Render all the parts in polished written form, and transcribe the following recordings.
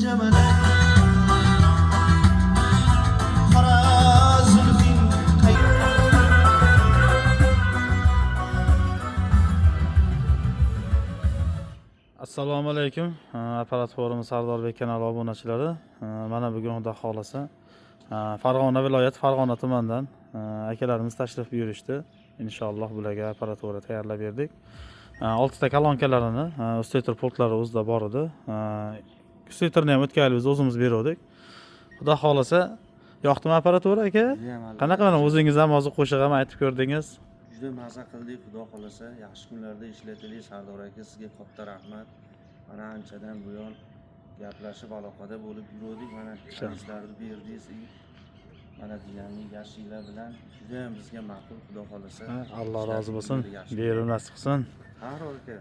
jamalak qora zulfing Assalomu alaykum. Apparat forumi Sardorbek kanali obunachilari. Mana bugun Xudo xolasa Farg'ona viloyati Farg'ona tumanidan akalarimiz tashrif buyurishdi. Inshaalloh bularga apparatura tayyorlab berdik. 6 ta kolonkalarini usteytor pultlari o'zida bor edi. Usteytorni ham o'tgan yil biz o'zimiz berdik. Xudo xolasa yoqdimi apparatura aka? Qanaqa mana o'zingiz ham hozir qo'shiq ham aytib ko'rdingiz. Juda maza qildik, Xudo xolasa yaxshi kunlarda ishlatilik. Sardor aka, sizga katta rahmat. Mana anchadan buyon gaplashib aloqada bo'lib yurdik. Mana ishlaringizni berdingiz. Mana dinamik yashinglar bilan juda ham bizga ma'qul, Xudo xolasa. Alloh rozi bo'lsin. Berim nasib qilsin. Har aka.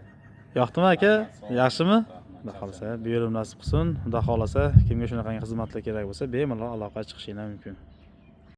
Yoqdimi aka? Yaxshimi? Xudo xolasa berim nasib qilsin. Xudo xolasa kimga shunaqangi xizmatlar kerak bo'lsa, bemalol aloqa chiqishingiz mumkin.